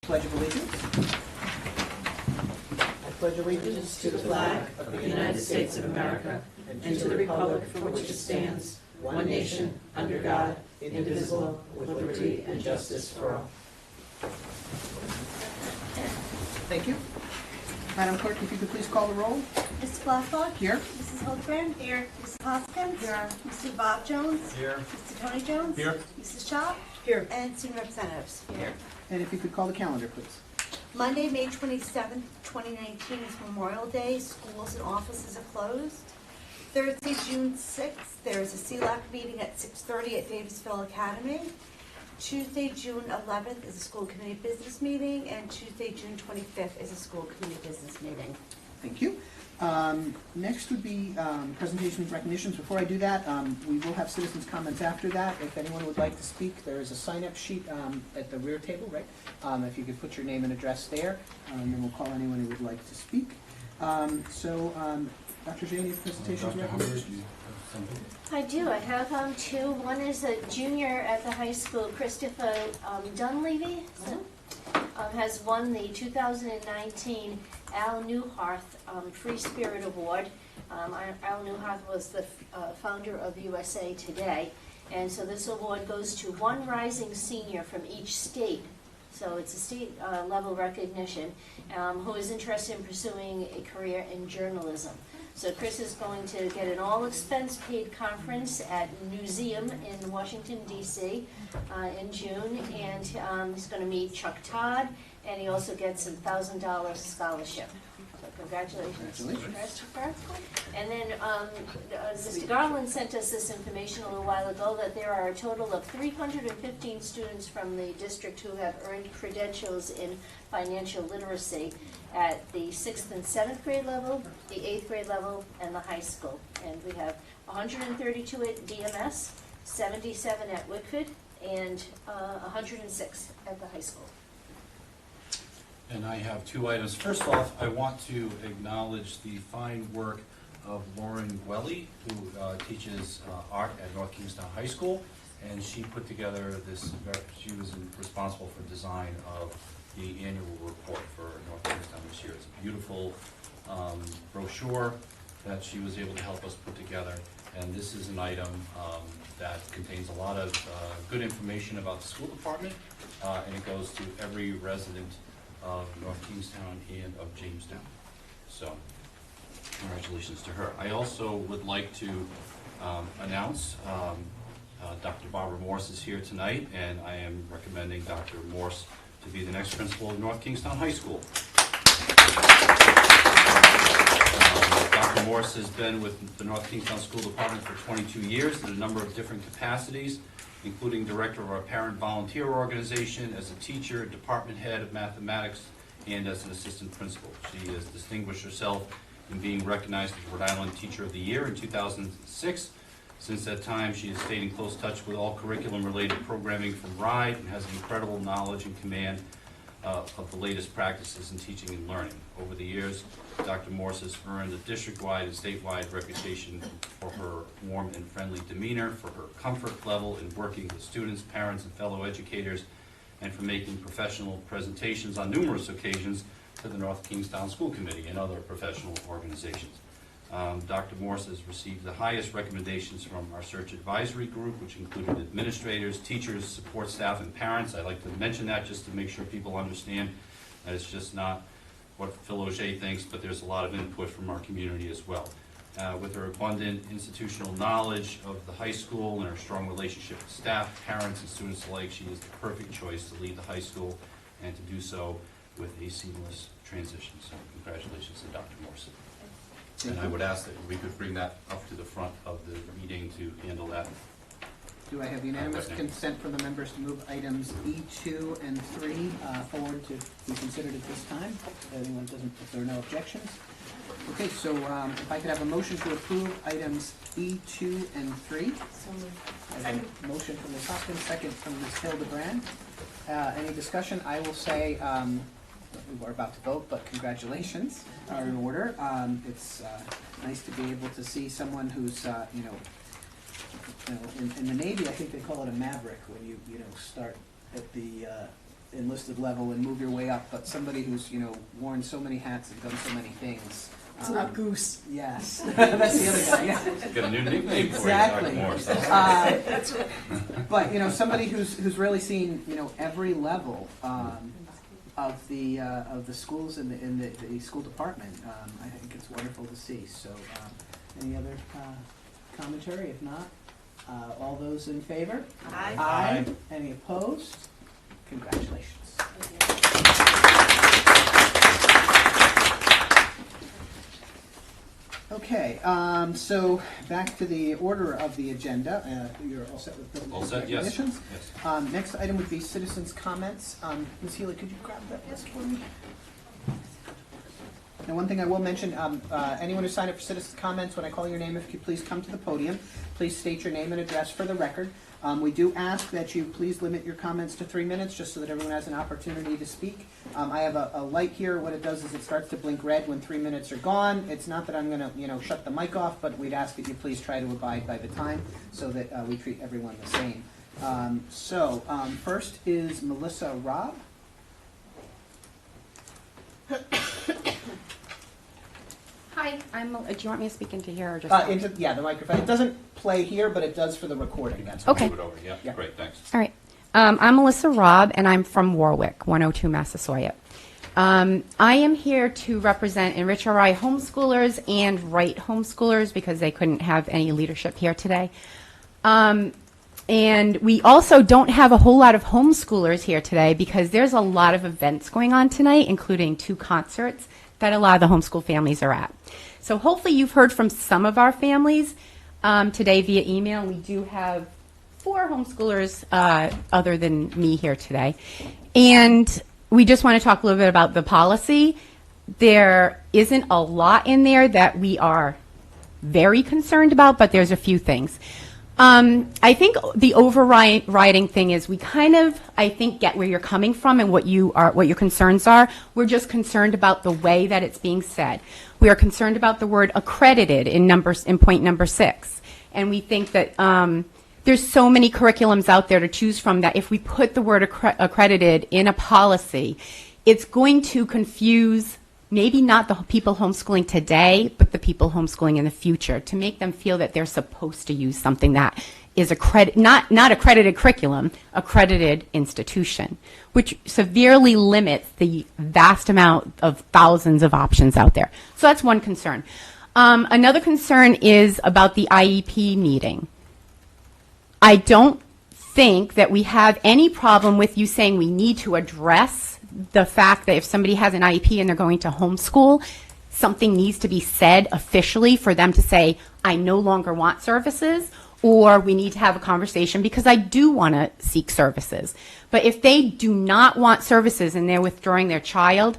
Pledge of Allegiance. I pledge allegiance to the flag of the United States of America and to the republic for which it stands, one nation, under God, indivisible, with liberty and justice for all. Thank you. Madam Clerk, if you could please call the roll. Mr. Blacklock? Here. Mrs. Holdren? Here. Mrs. Hoskins? Here. Mr. Bob Jones? Here. Mr. Tony Jones? Here. Mrs. Shaw? Here. And student representatives? Here. And if you could call the calendar, please. Monday, May 27th, 2019 is Memorial Day. Schools and offices are closed. Thursday, June 6th, there is a CLAC meeting at 6:30 at Davisville Academy. Tuesday, June 11th is a school committee business meeting, and Tuesday, June 25th is a school committee business meeting. Thank you. Next would be presentations and recognitions. Before I do that, we will have citizens' comments after that. If anyone would like to speak, there is a sign-up sheet at the rear table, right? If you could put your name and address there, then we'll call anyone who would like to speak. Dr. Jay, any presentations and recognitions? I do. I have two. One is a junior at the high school, Christopher Dunleavy. Has won the 2019 Al Newharth Free Spirit Award. Al Newharth was the founder of USA Today, and so this award goes to one rising senior from each state. So it's a state level recognition, who is interested in pursuing a career in journalism. So Chris is going to get an all-expense-paid conference at Museum in Washington, D.C. In June, and he's going to meet Chuck Todd, and he also gets a $1,000 scholarship. So congratulations, Christopher. And then Mr. Garland sent us this information a little while ago that there are a total of 315 students from the district who have earned credentials in financial literacy at the 6th and 7th grade level, the 8th grade level, and the high school. And we have 132 at DMS, 77 at Whitford, and 106 at the high school. And I have two items. First off, I want to acknowledge the fine work of Lauren Gwelly, who teaches art at North Kingstown High School, and she put together this, she was responsible for design of the annual report for North Kingstown this year. It's a beautiful brochure that she was able to help us put together, and this is an item that contains a lot of good information about the school department, and it goes to every resident of North Kingstown and of Jamestown. So, congratulations to her. I also would like to announce Dr. Barbara Morse is here tonight, and I am recommending Dr. Morse to be the next principal of North Kingstown High School. Dr. Morse has been with the North Kingstown School Department for 22 years in a number of different capacities, including director of our parent volunteer organization, as a teacher, department head of mathematics, and as an assistant principal. She has distinguished herself in being recognized as Rhode Island Teacher of the Year in 2006. Since that time, she has stayed in close touch with all curriculum-related programming from RIDE and has an incredible knowledge and command of the latest practices in teaching and learning. Over the years, Dr. Morse has earned a district-wide and statewide reputation for her warm and friendly demeanor, for her comfort level in working with students, parents, and fellow educators, and for making professional presentations on numerous occasions to the North Kingstown School Committee and other professional organizations. Dr. Morse has received the highest recommendations from our search advisory group, which included administrators, teachers, support staff, and parents. I'd like to mention that just to make sure people understand that it's just not what Phil Auger thinks, but there's a lot of input from our community as well. With her abundant institutional knowledge of the high school and her strong relationship with staff, parents, and students alike, she is the perfect choice to lead the high school and to do so with a seamless transition. So congratulations to Dr. Morse. And I would ask that we could bring that up to the front of the meeting to handle that. Do I have unanimous consent from the members to move items E2 and 3 forward to be considered at this time? If there are no objections. Okay, so if I could have a motion to approve items E2 and 3. I have a motion from Ms. Hopkins, second from Ms. Hildebrand. Any discussion? I will say we're about to vote, but congratulations are in order. It's nice to be able to see someone who's, in the Navy, I think they call it a maverick when you start at the enlisted level and move your way up, but somebody who's, you know, worn so many hats and done so many things. It's not Goose. Yes, that's the other guy, yeah. Got a new nickname for Exactly. you, Dr. Morris. But, you know, somebody who's really seen, you know, every level of the schools in the school department. I think it's wonderful to see. So, any other commentary? If not, all those in favor? Aye. Aye. Any opposed? Congratulations. Okay, so back to the order of the agenda. You're all set with building All set, yes. recognitions? Yes. Next item would be citizens' comments. Ms. Healy, could you grab that list for me? Now, one thing I will mention, anyone who signed up for citizens' comments, when I call your name, if you could please come to the podium. Please state your name and address for the record. We do ask that you please limit your comments to 3 minutes, just so that everyone has an opportunity to speak. I have a light here. What it does is it starts to blink red when 3 minutes are gone. It's not that I'm going to, you know, shut the mic off, but we'd ask that you please try to abide by the time so that we treat everyone the same. First is Melissa Robb. Hi, do you want me to speak into here or just? The microphone. It doesn't play here, but it does for the recording. That's Okay. Move it over, yeah, Yeah. great, thanks. All right. I'm Melissa Robb, and I'm from Warwick, 102 Massasoit. I am here to represent Enrich RI homeschoolers and Wright homeschoolers because they couldn't have any leadership here today. And we also don't have a whole lot of homeschoolers here today because there's a lot of events going on tonight, including 2 concerts that a lot of the homeschool families are at. So hopefully you've heard from some of our families today via email. We do have 4 homeschoolers other than me here today. And we just want to talk a little bit about the policy. There isn't a lot in there that we are very concerned about, but there's a few things. I think the overriding thing is we kind of, I think, get where you're coming from and what your concerns are. We're just concerned about the way that it's being said. We are concerned about the word accredited in point number 6. And we think that there's so many curriculums out there to choose from that if we put the word accredited in a policy, it's going to confuse maybe not the people homeschooling today, but the people homeschooling in the future, to make them feel that they're supposed to use something that is not accredited curriculum, accredited institution, which severely limits the vast amount of thousands of options out there. So that's one concern. Another concern is about the IEP meeting. I don't think that we have any problem with you saying we need to address the fact that if somebody has an IEP and they're going to homeschool, something needs to be said officially for them to say, I no longer want services, or we need to have a conversation because I do want to seek services. But if they do not want services and they're withdrawing their child,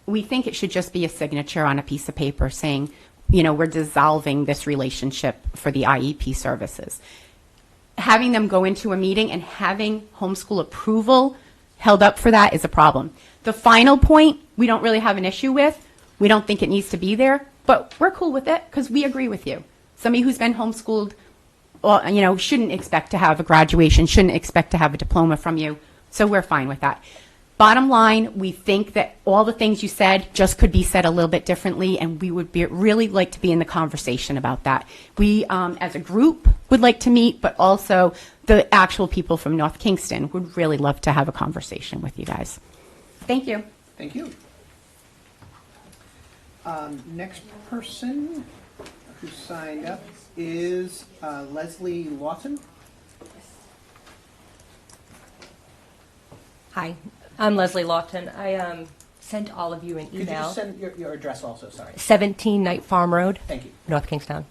we think it should just be a signature on a piece of paper saying, you know, we're dissolving this relationship for the IEP services. Having them go into a meeting and having homeschool approval held up for that is a problem. The final point, we don't really have an issue with. We don't think it needs to be there, but we're cool with it because we agree with you. Somebody who's been homeschooled, you know, shouldn't expect to have a graduation, shouldn't expect to have a diploma from you, so we're fine with that. Bottom line, we think that all the things you said just could be said a little bit differently, and we would really like to be in the conversation about that. We, as a group, would like to meet, but also the actual people from North Kingston would really love to have a conversation with you guys. Thank you. Thank you. Next person who signed up is Leslie Lawton. Hi, I'm Leslie Lofton. I sent all of you an Could you email. just send your address also, sorry? 17 Knight Farm Road, Thank you. North Kingstown.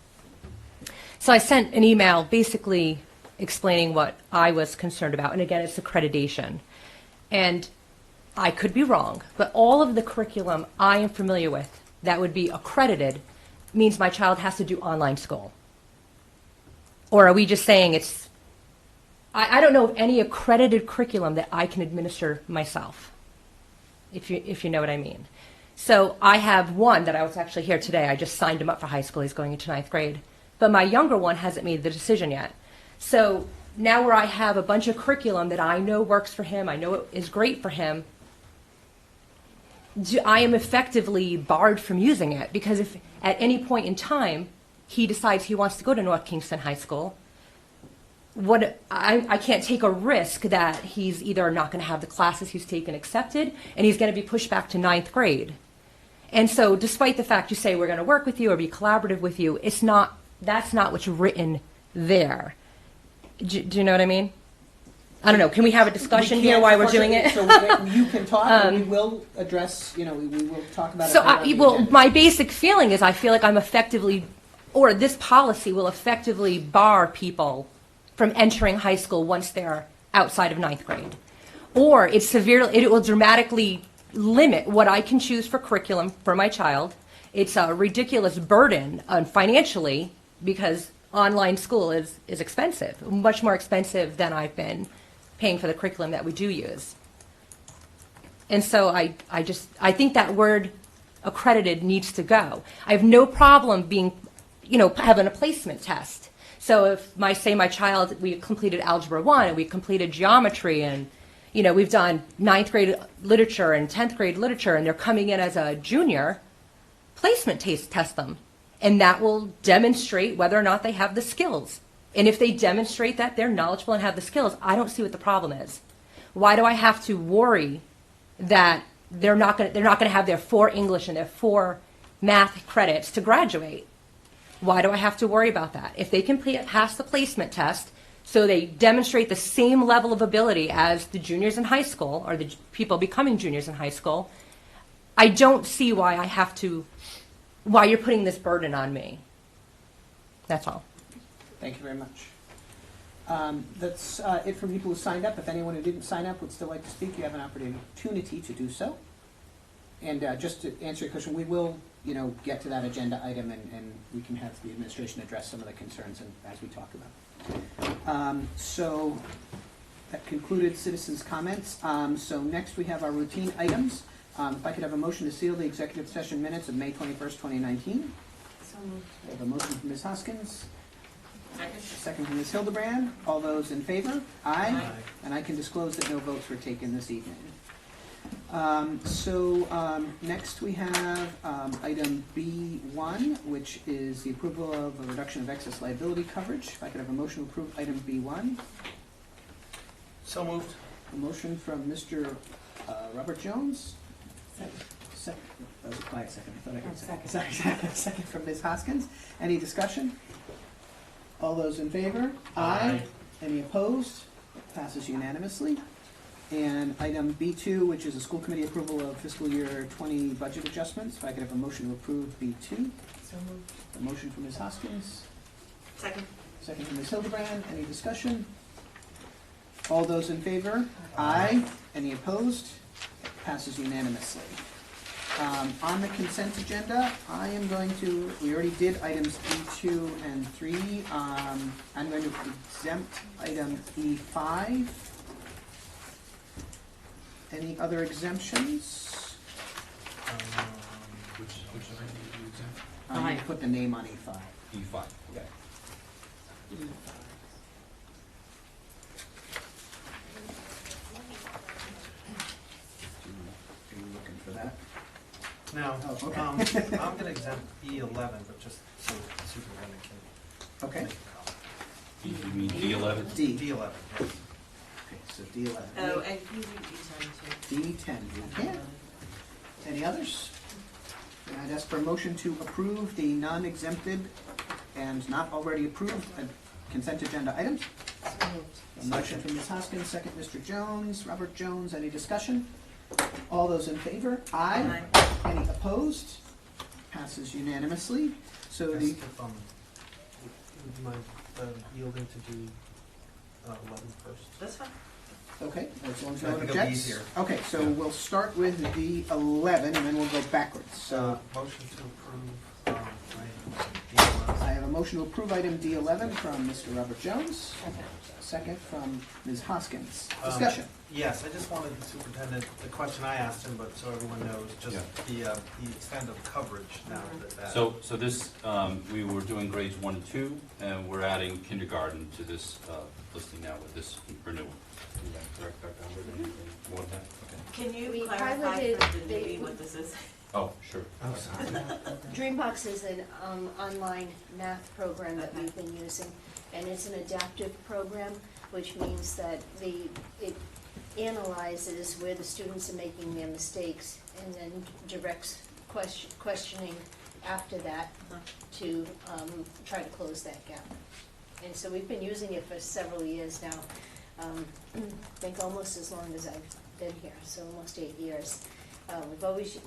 So I sent an email basically explaining what I was concerned about. And again, it's accreditation. And I could be wrong, but all of the curriculum I am familiar with that would be accredited means my child has to do online school. Or are we just saying it's, I don't know of any accredited curriculum that I can administer myself, if you know what I mean. So I have one that I was actually here today. I just signed him up for high school. He's going into 9th grade. But my younger one hasn't made the decision yet. So now where I have a bunch of curriculum that I know works for him, I know it is great for him, I am effectively barred from using it, because if at any point in time he decides he wants to go to North Kingston High School, I can't take a risk that he's either not going to have the classes he's taken accepted, and he's going to be pushed back to 9th grade. And so despite the fact you say we're going to work with you or be collaborative with you, that's not what's written there. Do you know what I mean? I don't know. Can we have a discussion We here can't, while we're doing it? So you can talk, and we will address, we will talk about it. So, later on the well, agenda. my basic feeling is I feel like I'm effectively, or this policy will effectively bar people from entering high school once they're outside of 9th grade. Or it will dramatically limit what I can choose for curriculum for my child. It's a ridiculous burden financially, because online school is expensive, much more expensive than I've been paying for the curriculum that we do use. And so I think that word accredited needs to go. I have no problem being, having a placement test. So if my child, we completed Algebra 1 and we completed geometry, and, we've done 9th grade literature and 10th grade literature, and they're coming in as a junior, placement test them. And that will demonstrate whether or not they have the skills. And if they demonstrate that they're knowledgeable and have the skills, I don't see what the problem is. Why do I have to worry that they're not going to have their 4 English and their 4 math credits to graduate? Why do I have to worry about that? If they can pass the placement test, so they demonstrate the same level of ability as the juniors in high school, or the people becoming juniors in high school, I don't see why you're putting this burden on me. That's all. Thank you very much. That's it from people who signed up. If anyone who didn't sign up would still like to speak, you have an opportunity to do so. And just to answer your question, we will, get to that agenda item, and we can have the administration address some of the concerns as we talk about it. So that concluded citizens' comments. So next we have our routine items. If I could have a motion to seal the executive session minutes of May 21st, 2019. So moved. We have a motion from Ms. Hoskins. Second from Ms. Hildebrand. All those in favor? Aye. And I can disclose that no votes were taken this evening. Next we have item B1, which is the approval of a reduction of excess liability coverage. If I could have a motion to approve item B1. So moved. A motion from Mr. Robert Jones. Second. That was a quiet second. I thought I heard second. Sorry. Second from Ms. Hoskins. Any discussion? All those in favor? Aye. Any opposed? Passes unanimously. And item B2, which is a school committee approval of fiscal year 20 budget adjustments. If I could have a motion to approve B2. So moved. A motion from Ms. Hoskins. Second. Second from Ms. Hildebrand. Any discussion? All those in favor? Aye. Any opposed? Passes unanimously. On the consent agenda, we already did items E2 and 3. I'm going to exempt item E5. Any other exemptions? Which item did you exempt? I'm going to put the name on E5. E5. Okay. Are you looking for that? No, Oh, okay. I'm gonna exempt E11, but just so Superintendent can Okay. make a comment. You mean D11? D. D11, yes. Okay, so D11. Oh, and you do D10 too. D10. Yeah. Any others? And I'd ask for a motion to approve the non-exempted and not already approved consent agenda items. So moved. A motion from Ms. Hoskins, second Mr. Jones, Robert Jones. Any discussion? All those in favor? Aye. Any opposed? Passes unanimously. So Ask the, if, would you mind yielding to do 11 first? That's fine. okay, as long as I no one think it'll be objects. easier. Okay, so we'll start with the 11 and then we'll go backwards. So Motion to approve items D11. I have a motion to approve item D11 from Mr. Robert Jones. Second from Ms. Hoskins. Discussion. Yes, I just wanted the superintendent, the question I asked him, but so everyone knows, just the extent of coverage now that. So this, we were doing grades 1 and 2, and we're adding kindergarten to this listing now with this renewal. Is that correct, Dr. Albert? Anything more than that? Okay. Can you We clarify piloted for the the- newbie what this is? Oh, sure. Oh, sorry. Dreambox is an online math program that we've been using, and it's an adaptive program, which means that it analyzes where the students are making their mistakes and then directs questioning after that to try to close that gap. And so we've been using it for several years now, I think almost as long as I've been here, so almost 8 years.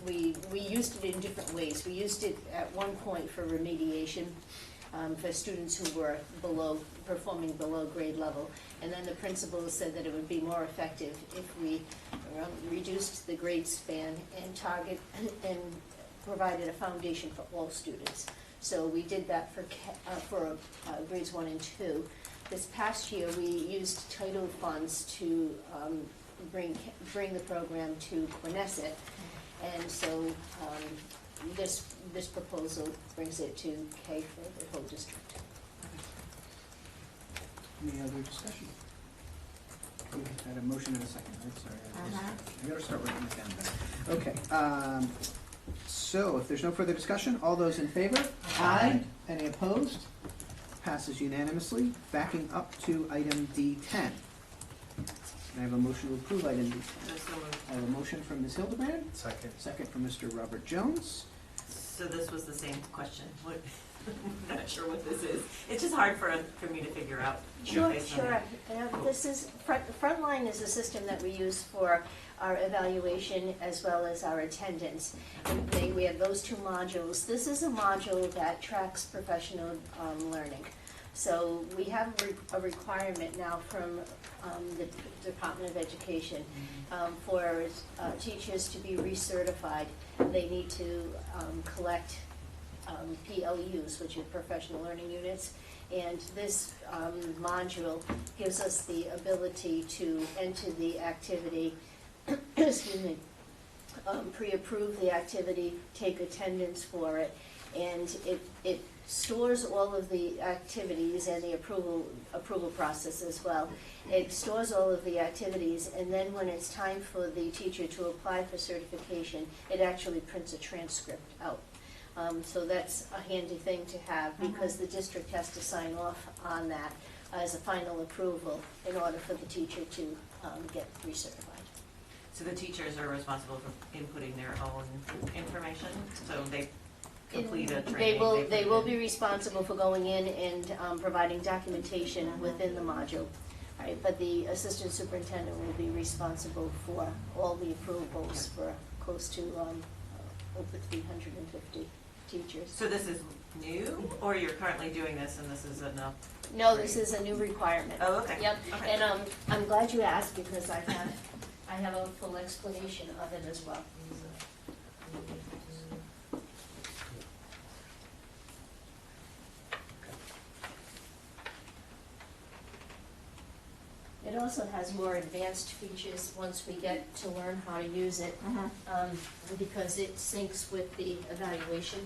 We used it in different ways. We used it at one point for remediation, for students who were performing below grade level. And then the principal said that it would be more effective if we reduced the grade span and and provided a foundation for all students. So we did that for grades 1 and 2. This past year, we used title funds to bring the program to Quinnesset. And so this proposal brings it to K for the whole district. Any other discussion? We had a motion and a second, right? Sorry. I gotta start writing this down better. Okay, so if there's no further discussion, all those in favor? Aye. Any opposed? Passes unanimously. Backing up to item D10. I have a motion to approve item D10. So moved. I have a motion from Ms. Hildebrand, Second. second from Mr. Robert Jones. So this was the same question. What, I'm not sure what this is. It's just hard for me to figure out. Sure, based on sure. it. This is, Frontline is a system that we use for our evaluation as well as our attendance. And we have those two modules. This is a module that tracks professional learning. So we have a requirement now from the Department of Education for teachers to be recertified. They need to collect PLUs, which are professional learning units. And this module gives us the ability to enter the activity, excuse me, pre-approve the activity, take attendance for it, and it stores all of the activities and the approval process as well. It stores all of the activities, and then when it's time for the teacher to apply for certification, it actually prints a transcript out. So that's a handy thing to have, because the district has to sign off on that as a final approval in order for the teacher to get recertified. So the teachers are responsible for inputting their own information, so they complete a training. They will be responsible for going in and providing documentation within the module. Right, but the assistant superintendent will be responsible for all the approvals for close to over 350 teachers. So this is new, or you're currently doing this and this is enough? No, this is a new requirement. Oh, okay. Yep, Okay. and I'm glad you asked, because I have a full explanation of it as well. It also has more advanced features once we get to learn how to use it, because it syncs with the evaluation.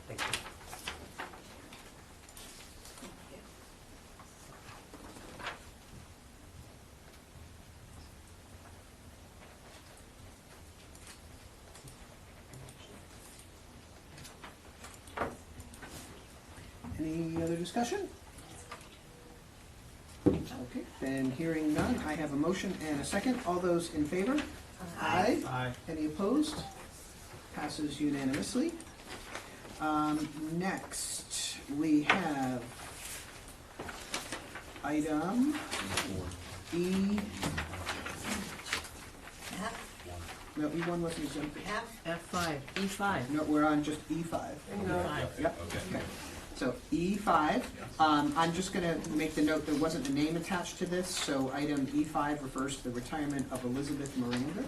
Thank you. Any other discussion? Okay, then hearing none, I have a motion and a second. All those in favor? Aye. Aye. Any opposed? Passes unanimously. Next, we have item E. No, E1 wasn't exempt. F5, E5. No, we're on just E5. Yep. Okay. So E5, I'm just going to make the note there wasn't a name attached to this, so item E5 refers to the retirement of Elizabeth Miranda.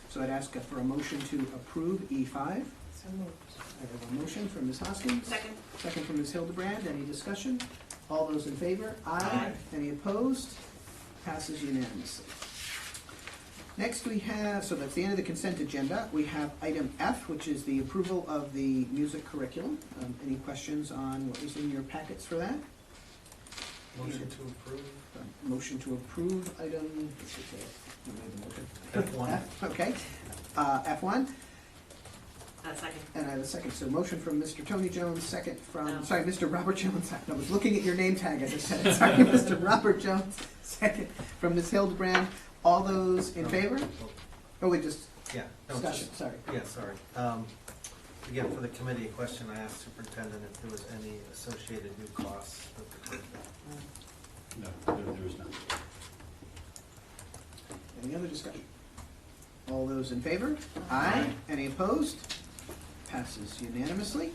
So I'd ask for a motion to approve E5. So moved. I have a motion from Ms. Hoskins. Second. Second from Ms. Hildebrand. Any discussion? All those in favor? Aye. Any opposed? Passes unanimously. Next we have, so that's the end of the consent agenda. We have item F, which is the approval of the music curriculum. Any questions on what was in your packets for that? Motion to approve. Motion to approve item, who made the motion? F1. F, okay. F1, Second. and I have a second. So motion from Mr. Tony Jones, second from, No. sorry, Mr. Robert Jones. I was looking at your name tag as I said it. Sorry, Mr. Robert Jones, second from Ms. Hildebrand. All those in favor? Oh, we just, Yeah. no, discussion, just- sorry. Yeah, sorry. Again, for the committee, a question I asked superintendent if there was any associated new costs with the curriculum. No, there is none. Any other discussion? All those in favor? Aye. Any opposed? Passes unanimously.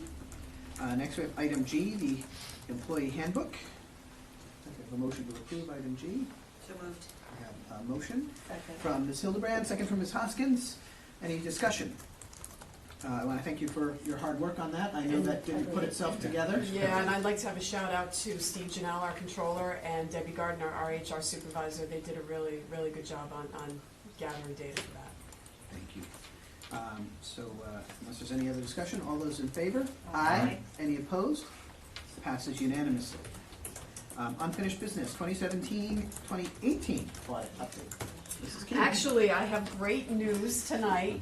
Next we have item G, the employee handbook. I have a motion to approve item G. So moved. I have a motion Second. from Ms. Hildebrand, second from Ms. Hoskins. Any discussion? I want to thank you for your hard work on that. I know that didn't put itself together. Yeah, and I'd like to have a shout out to Steve Janelle, our controller, and Debbie Gardner, our HR supervisor. They did a really, really good job on gathering data for that. Thank you. Unless there's any other discussion, all those in favor? Aye. Any opposed? Passes unanimously. Unfinished business, 2017, 2018 audit update. Mrs. King. Actually, I have great news tonight.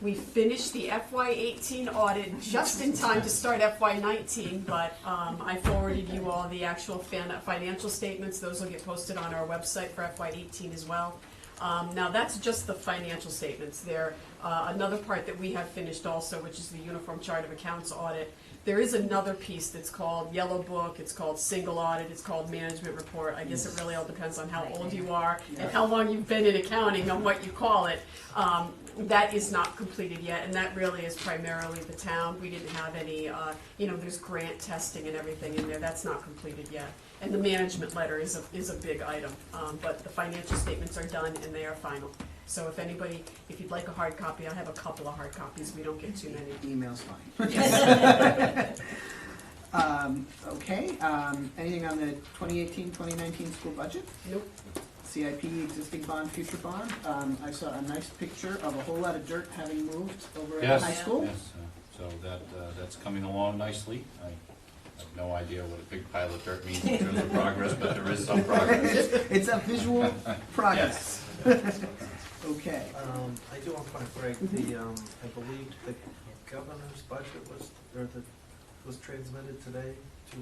We finished the FY18 audit just in time to start FY19, but I forwarded you all the actual financial statements. Those will get posted on our website for FY18 as well. Now, that's just the financial statements. There, another part that we have finished also, which is the Uniform Chart of Accounts audit. There is another piece that's called Yellow Book, it's called Single Audit, it's called Management Report. I guess it really all depends on how old you are and how long you've been in accounting on what you call it. That is not completed yet, and that really is primarily the town. We didn't have any, there's grant testing and everything in there, that's not completed yet. And the management letter is a big item, but the financial statements are done and they are final. So if you'd like a hard copy, I have a couple of hard copies, we don't get too many. Email's fine. Okay, anything on the 2018, 2019 school budget? Nope. CIP, existing bond, future bond. I saw a nice picture of a whole lot of dirt having moved over at Yes, the high school. yes, so that's coming along nicely. I have no idea what a big pile of dirt means in terms of progress, but there is some progress. It's a visual progress. Okay. I do want to point, Greg, I believe the governor's budget was transmitted today to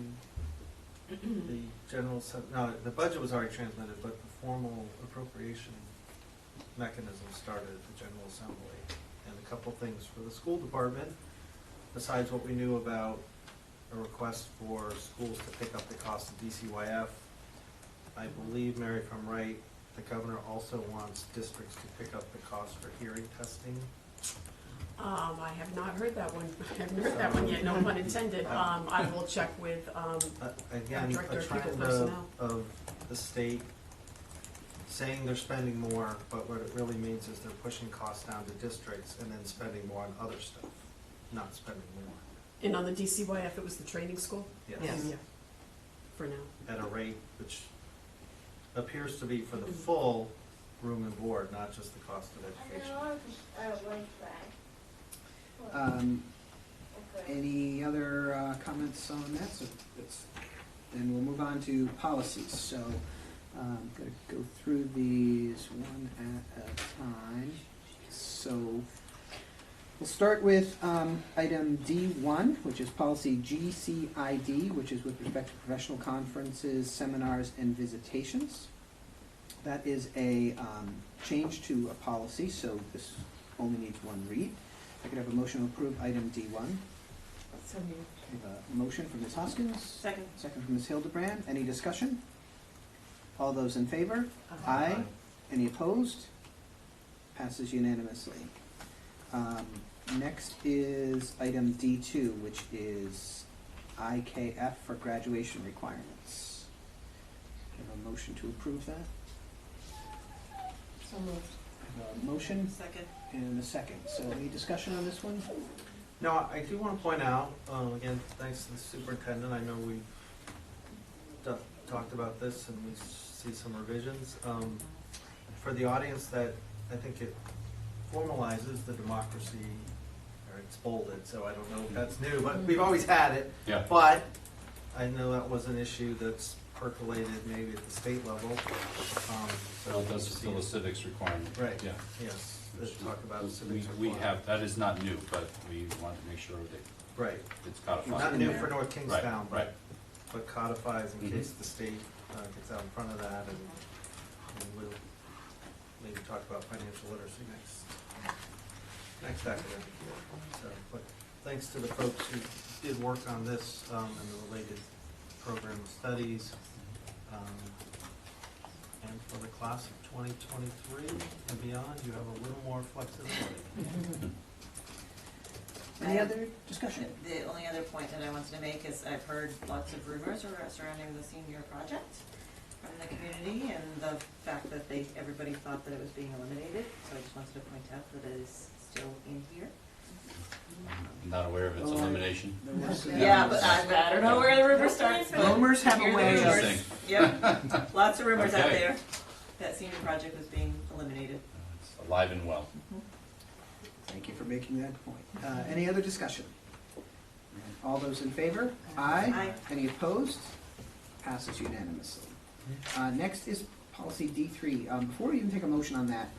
the general, no, the budget was already transmitted, but the formal appropriation mechanism started at the General Assembly. And a couple things for the school department, besides what we knew about a request for schools to pick up the cost of DCYF. I believe, Mary, if I'm right, the governor also wants districts to pick up the cost for hearing testing. I have not heard that one. I haven't heard that one yet, no pun intended. I will check with, Again, Director a of People trend Personnel. of the state saying they're spending more, but what it really means is they're pushing costs down to districts and then spending more on other stuff, not spending more. and on the DCYF, it was the training school? Yes. Yeah. For now. At a rate which appears to be for the full room and board, not just the cost of education. I don't like that. Any other comments on that? So then we'll move on to policies. So I'm going to go through these one at a time. So we'll start with item D1, which is policy GCID, which is with respect to professional conferences, seminars, and visitations. That is a change to a policy, so this only needs one read. I could have a motion to approve item D1. So moved. We have a motion from Ms. Hoskins. Second. Second from Ms. Hildebrand. Any discussion? All those in favor? Aye. Any opposed? Passes unanimously. Next is item D2, which is IKF for graduation requirements. Do you have a motion to approve that? So moved. I Motion Second. and a second. So any discussion on this one? No, I do want to point out, again, thanks to the superintendent, I know we've talked about this and we see some revisions. For the audience, that I think it formalizes the democracy, or it's bolded, so I don't know if that's new, but we've always had it. Yeah. But I know that was an issue that's percolated maybe at the state level. Well, it does fulfill a civics requirement. Right. Yeah. Yes, let's talk about We civics. we requirement. have, that is not new, but we want to make sure that Right, it's codified. not new for North Kingstown, Right, but codifies in Mhm. case the state gets out in front of that, and we'll maybe talk about financial literacy next academic year. So, but thanks to the folks who did work on this and the related program studies, and for the class of 2023 and beyond, you have a little more flexibility. Any other discussion? The only other point that I wanted to make is I've heard lots of rumors surrounding the senior project from the community and the fact that everybody thought that it was being eliminated. So I just wanted to point out that it is still in here. I'm not aware of its elimination. Yeah, but I don't know where the rumor starts. but Rumors have a here the way of- rumors. Interesting. Yep, lots of rumors out Okay. there that senior project was being eliminated. It's alive and well. Thank you for making that point. Any other discussion? All those in favor? Aye. Aye. Any opposed? Passes unanimously. Next is policy D3. Before we even take a motion on that,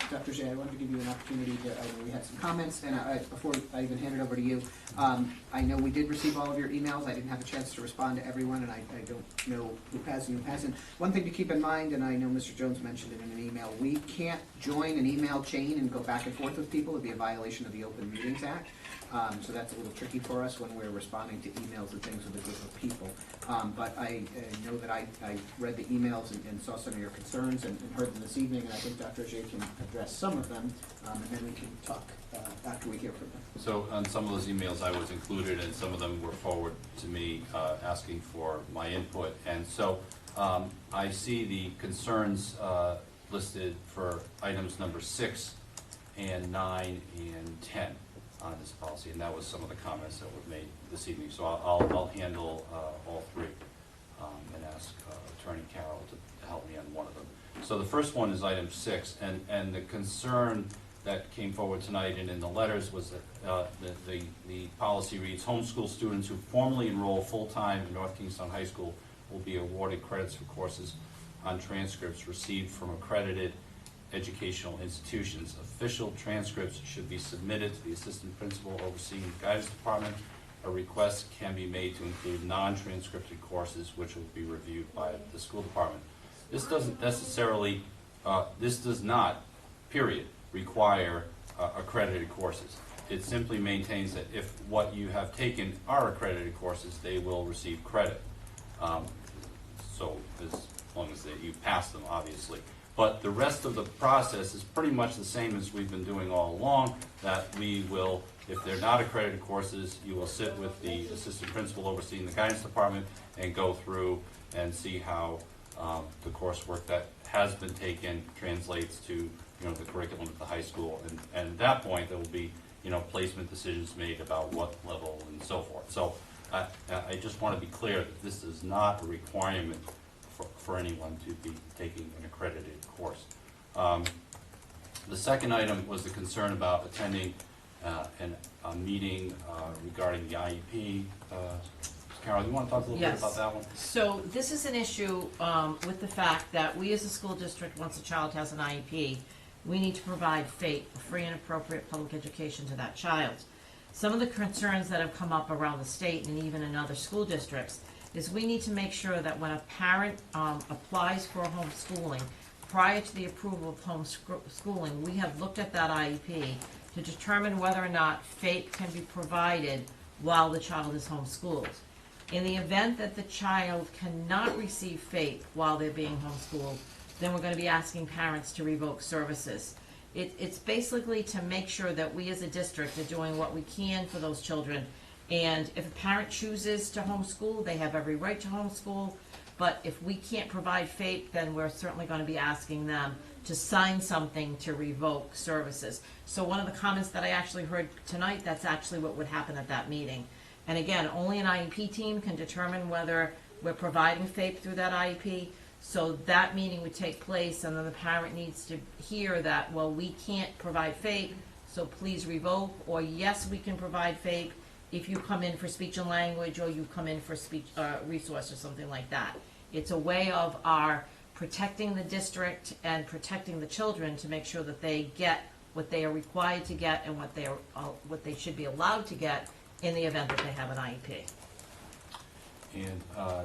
Dr. Jay, I wanted to give you an opportunity to, I know we had some comments, and before I even hand it over to you, I know we did receive all of your emails. I didn't have a chance to respond to everyone, and I don't know who has and who hasn't. One thing to keep in mind, and I know Mr. Jones mentioned it in an email, we can't join an email chain and go back and forth with people. It'd be a violation of the Open Meetings Act. So that's a little tricky for us when we're responding to emails and things with a group of people. But I know that I read the emails and saw some of your concerns and heard them this evening, and I think Dr. Ajay can address some of them, and then we can talk after we hear from them. So on some of those emails, I was included, and some of them were forwarded to me asking for my input. And so I see the concerns listed for items number 6 and 9 and 10 on this policy, and that was some of the comments that were made this evening. So I'll handle all three and ask Attorney Carroll to help me on one of them. So the first one is item 6, and the concern that came forward tonight and in the letters was that the policy reads, homeschool students who formally enroll full-time in North Kingstown High School will be awarded credits for courses on transcripts received from accredited educational institutions. Official transcripts should be submitted to the assistant principal overseeing the guidance department. A request can be made to include non-transcripted courses, which will be reviewed by the school department. This doesn't necessarily, this does not, period, require accredited courses. It simply maintains that if what you have taken are accredited courses, they will receive credit. So as long as you pass them, obviously. But the rest of the process is pretty much the same as we've been doing all along, that we will, if they're not accredited courses, you will sit with the assistant principal overseeing the guidance department and go through and see how the coursework that has been taken translates to the curriculum at the high school. And at that point, there will be placement decisions made about what level and so forth. So I just want to be clear that this is not a requirement for anyone to be taking an accredited course. The second item was the concern about attending a meeting regarding the IEP. Carol, you want to talk a little bit Yes. about that one? So this is an issue with the fact that we as a school district, once a child has an IEP, we need to provide FAPE, free and appropriate public education to that child. Some of the concerns that have come up around the state and even in other school districts is we need to make sure that when a parent applies for homeschooling, prior to the approval of homeschooling, we have looked at that IEP to determine whether or not FAPE can be provided while the child is homeschooled. In the event that the child cannot receive FAPE while they're being homeschooled, then we're going to be asking parents to revoke services. It's basically to make sure that we as a district are doing what we can for those children. And if a parent chooses to homeschool, they have every right to homeschool. But if we can't provide FAPE, then we're certainly going to be asking them to sign something to revoke services. So one of the comments that I actually heard tonight, that's actually what would happen at that meeting. And again, only an IEP team can determine whether we're providing FAPE through that IEP. So that meeting would take place, and then the parent needs to hear that, well, we can't provide FAPE, so please revoke, or yes, we can provide FAPE if you come in for speech and language, or you come in for speech, resource or something like that. It's a way of our protecting the district and protecting the children to make sure that they get what they are required to get and what they should be allowed to get in the event that they have an IEP. And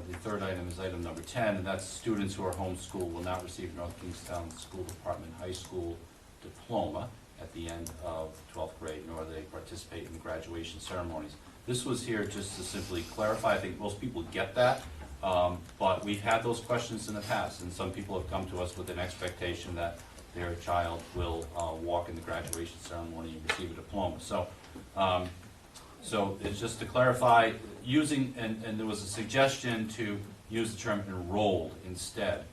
the third item is item number 10, and that's students who are homeschooled will not receive North Kingstown School Department High School diploma at the end of 12th grade, nor they participate in the graduation ceremonies. This was here just to simply clarify. I think most people get that, but we've had those questions in the past, and some people have come to us with an expectation that their child will walk in the graduation ceremony and receive a diploma. So it's just to clarify, using, and there was a suggestion to use the term enrolled instead.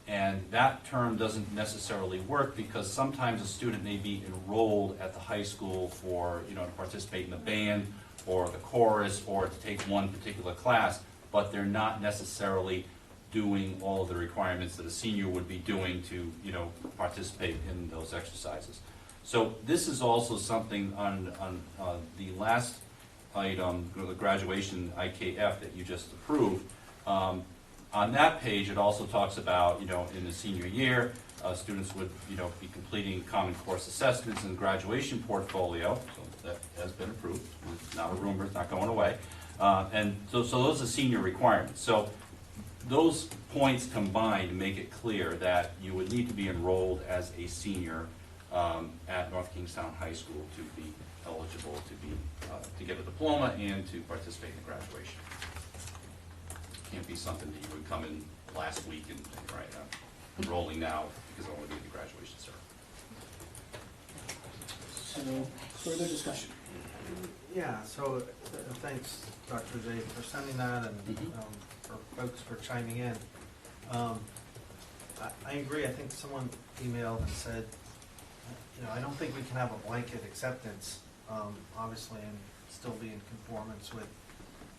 And that term doesn't necessarily work because sometimes a student may be enrolled at the high school for, to participate in the band or the chorus or to take one particular class, but they're not necessarily doing all of the requirements that a senior would be doing to, participate in those exercises. So this is also something on the last item, the graduation IKF that you just approved. On that page, it also talks about, in the senior year, students would, be completing common course assessments in the graduation portfolio. So that has been approved. It's not a rumor, it's not going away. And so those are senior requirements. So those points combined make it clear that you would need to be enrolled as a senior at North Kingstown High School to be eligible to get a diploma and to participate in the graduation. Can't be something that you would come in last week and think, right, I'm enrolling now because I want to do the graduation ceremony. So, further discussion? Yeah, so thanks, Dr. J, for sending that and for folks for chiming in. I agree. I think someone emailed and said, I don't think we can have a blanket acceptance, obviously, and still be in conformance with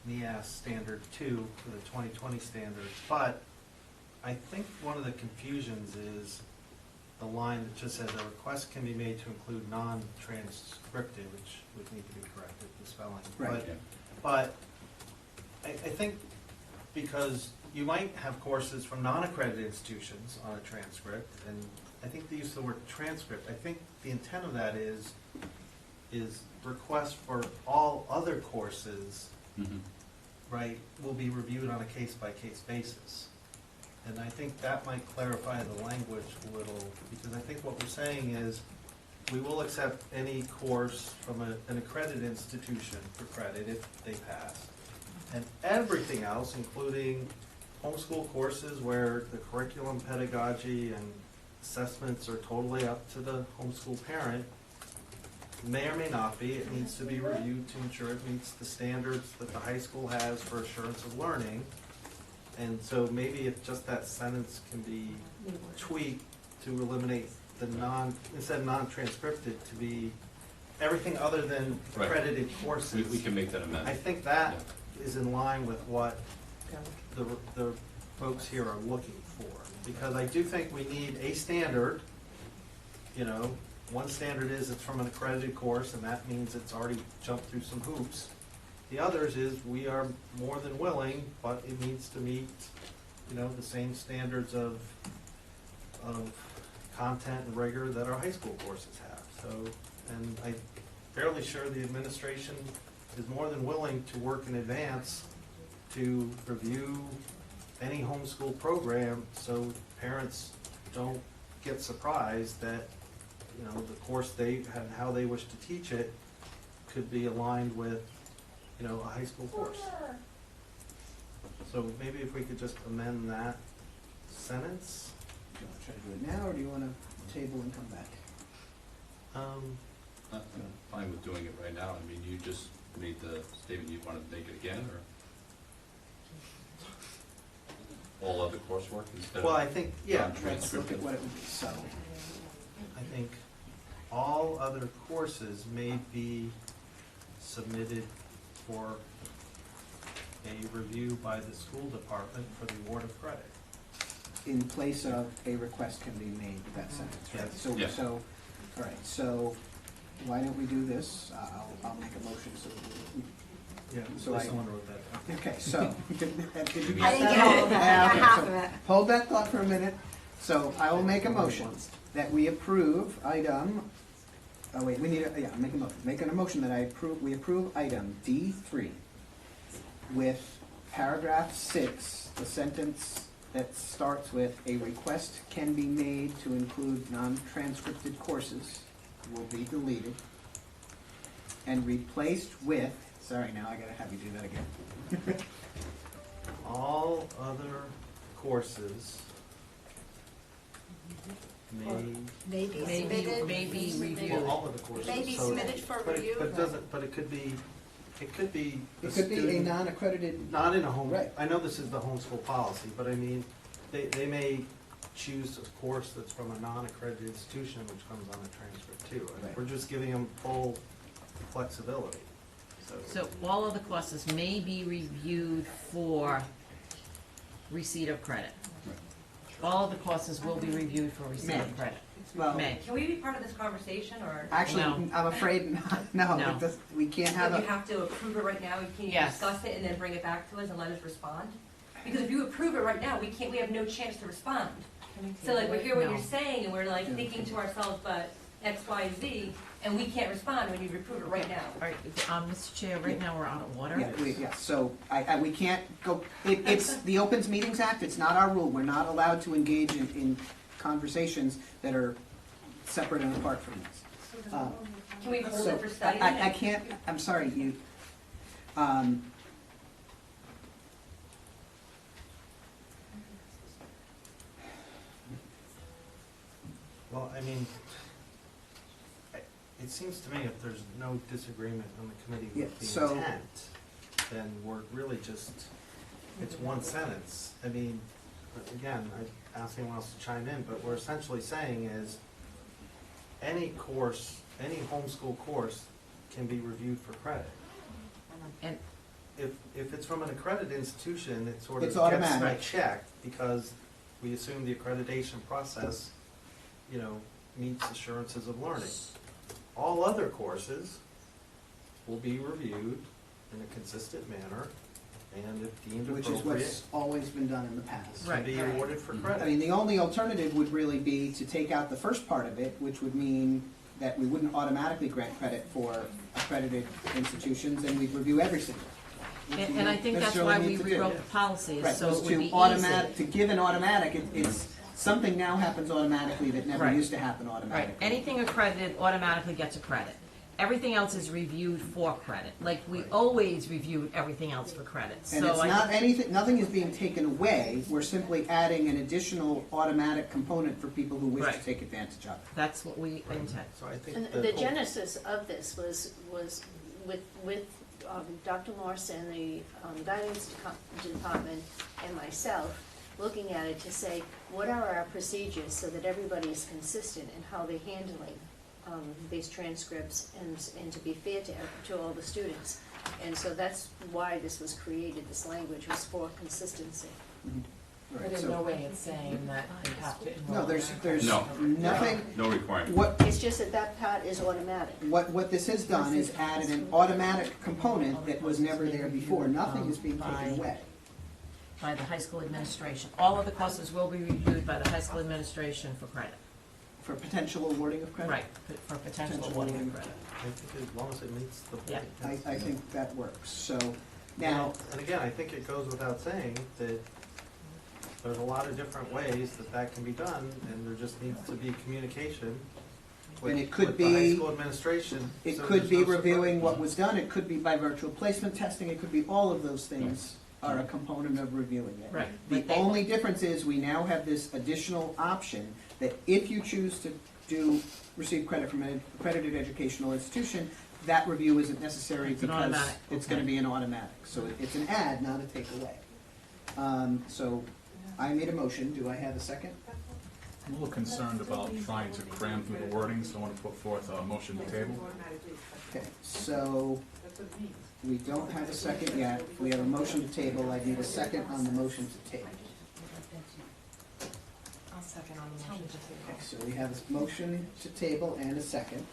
NEAS Standard 2 for the 2020 standards. But I think one of the confusions is the line that just says a request can be made to include non-transcripted, which would need to be corrected, the spelling. Right. But I think because you might have courses from non-accredited institutions on a transcript, and I think they use the word transcript. I think the intent of that is requests for all other courses, right, will be reviewed on a case-by-case basis. And I think that might clarify the language a little, because I think what we're saying is we will accept any course from an accredited institution for credit if they pass. And everything else, including homeschool courses where the curriculum, pedagogy, and assessments are totally up to the homeschool parent, may or may not be. It needs to be reviewed to ensure it meets the standards that the high school has for assurance of learning. And so maybe if just that sentence can be tweaked to eliminate the instead of non-transcripted, to be everything other than Right. accredited courses. We can make that amendment. I think that is in line with what the folks here are looking for. Because I do think we need a standard. One standard is it's from an accredited course, and that means it's already jumped through some hoops. The others is we are more than willing, but it needs to meet, the same standards of content and rigor that our high school courses have. So, and I'm fairly sure the administration is more than willing to work in advance to review any homeschool program so parents don't get surprised that, the course they and how they wish to teach it could be aligned with, a high school course. So maybe if we could just amend that sentence. Do you want to try to do it now, or do you want to table and come back? I'm fine with doing it right now. I mean, you just made the statement, you want to make it again, or? all other coursework instead of? Well, I think, yeah, Let's look at what it would be, so. I think all other courses may be submitted for a review by the school department for the award of credit. In place of a request can be made, that sentence, right? Yes. So, Yes. so, all right, so why don't we do this? I'll make a motion so we, Yeah, So I- someone wrote that down. okay, so, did you I get didn't that? get all of that, I got Okay, half so of it. Hold that thought for a minute. So I will make a motion that we approve item, oh wait, we need a, yeah, make a motion. Making a motion that we approve item D3 with paragraph 6, the sentence that starts with, a request can be made to include non-transcripted courses will be deleted and replaced with, sorry, now I gotta have you do that again. All other courses may, Maybe Maybe, submitted. maybe well, reviewed. all of the courses. Maybe so- submitted for but it- review. But it doesn't, but it could be a It could be a student- non-accredited, Not in a home, Right. I know this is the homeschool policy, but I mean, they may choose a course that's from a non-accredited institution, which comes on a transcript too. Right. We're just giving them full flexibility, So all of the courses may be reviewed for receipt of credit. All of the courses will be reviewed for receipt May. of credit. well, May. Can we be part of this conversation, or actually, No. I'm afraid, no, No. it does- we can't have do you a, have to approve it right now? Can you Yes. discuss it and then bring it back to us and let us respond? Because if you approve it right now, we have no chance to respond. So like, we hear what No. you're saying, and we're like Yeah. thinking to ourselves, but X, Y, Z, and we can't respond when you approve it right now. All right, Mr. Chair, right now we're out of order. yeah, so we can't go, it's the Opens Meetings Act, it's not our rule. We're not allowed to engage in conversations that are separate and apart from this. Can we hold So, it for study? I can't, I'm sorry, you, well, I mean, it seems to me if there's no disagreement on the committee Yeah, with the so- intent, then we're really just, it's one sentence. I mean, again, I ask anyone else to chime in, but we're essentially saying is, any course, any homeschool course can be reviewed for credit. And If it's from an accredited institution, it sort of It's gets automatic. a check, because we assume the accreditation process, you know, meets assurances of learning. All other courses will be reviewed in a consistent manner, and if deemed which is appropriate, what's always been done in the past. can be Right. awarded for I credit. mean, the only alternative would really be to take out the first part of it, which would mean that we wouldn't automatically grant credit for accredited institutions, and we'd review every single. which we And I don't think that's necessarily why we need to do. rewrote the policy, Right, so was it would to be automatic, easy. to give an automatic, it's, something now happens automatically that never Right. used to happen Right, automatically. anything accredited automatically gets a credit. Everything else is reviewed for credit, like we always reviewed everything else for credit, And so it's I not anything, nothing is being taken away, we're simply adding an additional automatic component for people who wish to Right. take advantage of it. that's what we intend. So I think And the the whole- genesis of this was with Dr. Morse and the guidance department and myself, looking at it to say, what are our procedures so that everybody is consistent in how they're handling these transcripts and to be fair to all the students. And so that's why this was created, this language was for consistency. Right, But in so- no way it's saying that they have to enroll. No, there's No. nothing, No requirement. what, It's just that that part is automatic. what this has done is added an automatic component that was never there before, nothing is being taken away. By the high school administration. All of the courses will be reviewed by the high school administration for credit. For potential awarding of credit? Right, for potential Potential awarding of awarding. credit. I think as long as it meets the. Yeah. I think that works, so, now, And again, I think it goes without saying that there's a lot of different ways that that can be done, and there just needs to be communication with, And it could with the high be- school administration. it so could there's be no reviewing surprise. what was done, it could be by virtual placement testing, it could be all of those things are a component of reviewing it. Right. The But they- only difference is we now have this additional option that if you choose to receive credit from an accredited educational institution, that review isn't necessary It's an because automatic, it's gonna okay. be an automatic. So it's an add, not a takeaway. So I made a motion. Do I have a second? I'm a little concerned about trying to cram through the wording, so I want to put forth a motion to table. Okay, so we don't have a second yet. We have a motion to table. I need a second on the motion to table. I'll second on the motion to Okay, so we have a motion to table and a second.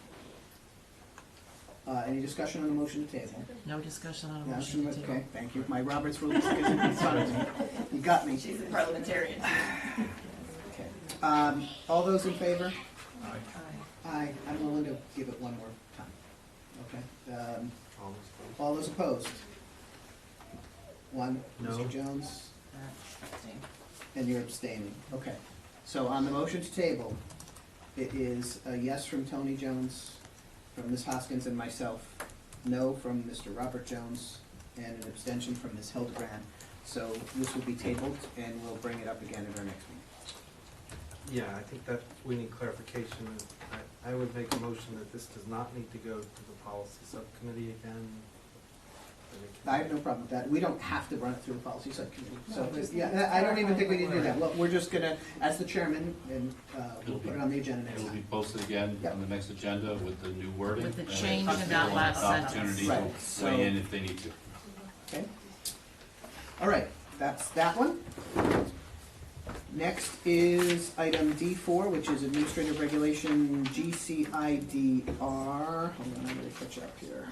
Any discussion on the motion to table? No discussion on a Yeah, motion to table. okay, thank you. My Robert's rules isn't in front of me. You got me. She's a parliamentarian. Okay. All those in favor? Aye. I'm willing to give it one more time. Okay. All those opposed? One. No. Mr. Jones? And you're abstaining. Okay. So on the motion to table, it is a yes from Tony Jones, from Ms. Hoskins and myself, no from Mr. Robert Jones, and an abstention from Ms. Hildebrand. So this will be tabled, and we'll bring it up again at our next meeting. Yeah, I think that we need clarification. I would make a motion that this does not need to go to the policy subcommittee again. I have no problem with that. We don't have to run it through the policy subcommittee. So, yeah, I don't even think we need to do that. Well, we're just gonna, as the chairman, and we'll put it on the agenda next It will be time. posted again on the next agenda with the new wording. With the and change in people that will last have the sentence. opportunity Right, to so- weigh in if they need to. Okay? All right, that's that one. Next is item D4, which is Administrative Regulation GCIDR. Hold on, I'm gonna catch up here.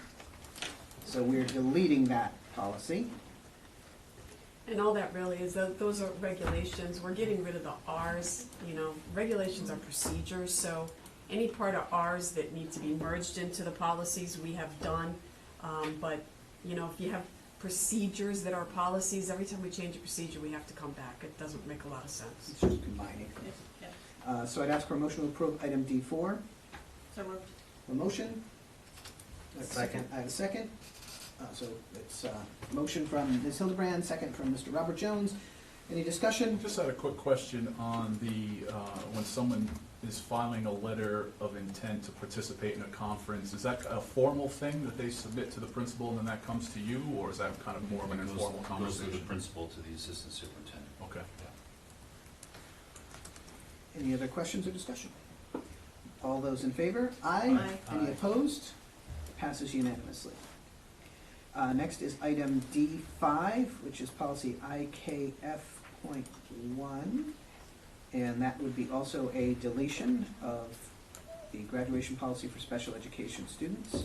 So we're deleting that policy. And all that really is, those are regulations, we're getting rid of the Rs, you know, regulations are procedures, so any part of Rs that need to be merged into the policies, we have done. But, you know, if you have procedures that are policies, every time we change a procedure, we have to come back. It doesn't make a lot of sense. It's just combining. So I'd ask for a motion to approve item D4. So moved. A motion? A Second. I have a second. So it's a motion from Ms. Hildebrand, second from Mr. Robert Jones. Any discussion? Just had a quick question on the, when someone is filing a letter of intent to participate in a conference, is that a formal thing that they submit to the principal and then that comes to you, or is that kind of more of an It goes- informal Goes to the conversation? principal, to the assistant superintendent. Okay. Any other questions or discussion? All those in favor? Aye. Aye. Any Aye. opposed? Passes unanimously. Next is item D5, which is policy IKF.1. And that would be also a deletion of the graduation policy for special education students.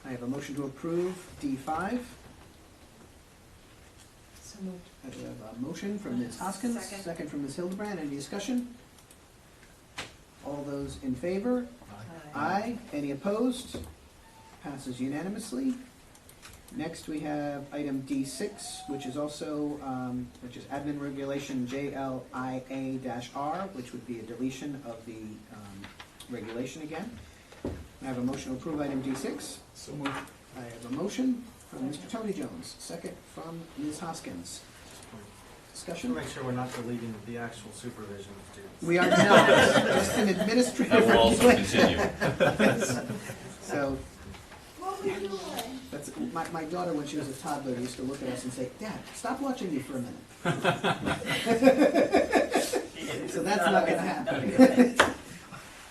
I have a motion to approve D5. So moved. I have a motion from Ms. Hoskins, Second. second from Ms. Hildebrand. Any discussion? All those in favor? Aye. Any opposed? Passes unanimously. Next, we have item D6, which is also, which is admin regulation JLIA-R, which would be a deletion of the regulation again. I have a motion to approve item D6. So moved. I have a motion from Mr. Tony Jones, second from Ms. Hoskins. Just Discussion? to make sure we're not deleting the actual supervision of students. We are not, just an administrative That will also regulation. continue. So, that's, my daughter, when she was a toddler, used to look at us and say, "Dad, stop watching me for a minute." So that's not gonna happen.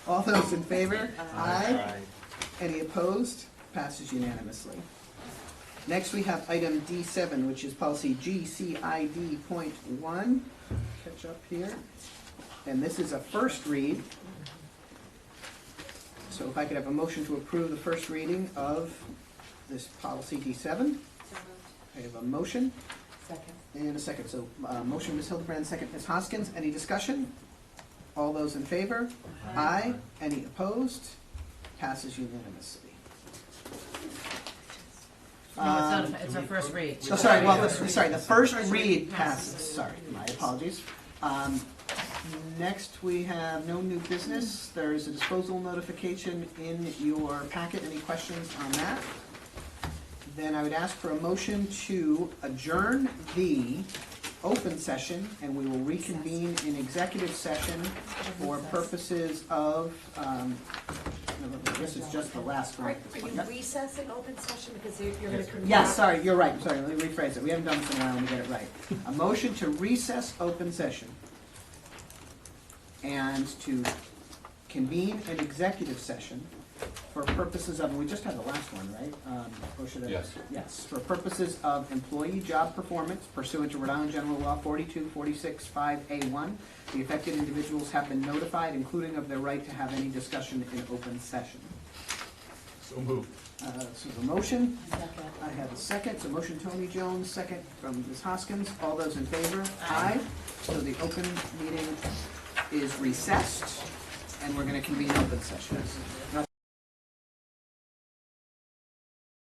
All those in favor? Aye. Any opposed? Passes unanimously. Next, we have item D7, which is policy GCID.1. Catch up here. And this is a first read. So if I could have a motion to approve the first reading of this policy D7. I have a motion Second. and a second. So, motion Ms. Hildebrand, second Ms. Hoskins. Any discussion? All those in favor? Aye. Any opposed? Passes unanimously. No, it's not, it's our first read. Oh, sorry, well, sorry, the first read passes, sorry, my apologies. Next, we have no new business. There's a disposal notification in your packet. Any questions on that? Then I would ask for a motion to adjourn the open session, and we will reconvene in executive session for purposes of This is just the last one Are at this are point. you Yep. recessing open session because you're gonna come back? Yes, sorry, you're right, sorry, let me rephrase it, we haven't done this in a while, let me get it right. A motion to recess open session and to convene an executive session for purposes of, and we just had the last one, right? Or should I? Yes. Yes, for purposes of employee job performance pursuant to Rhode Island General Law 42465A1. The affected individuals have been notified, including of their right to have any discussion in open session. So moved. This is a motion. I have a second. So motion Tony Jones, second from Ms. Hoskins. All those in favor? Aye. So the open meeting is recessed, and we're going to convene open session.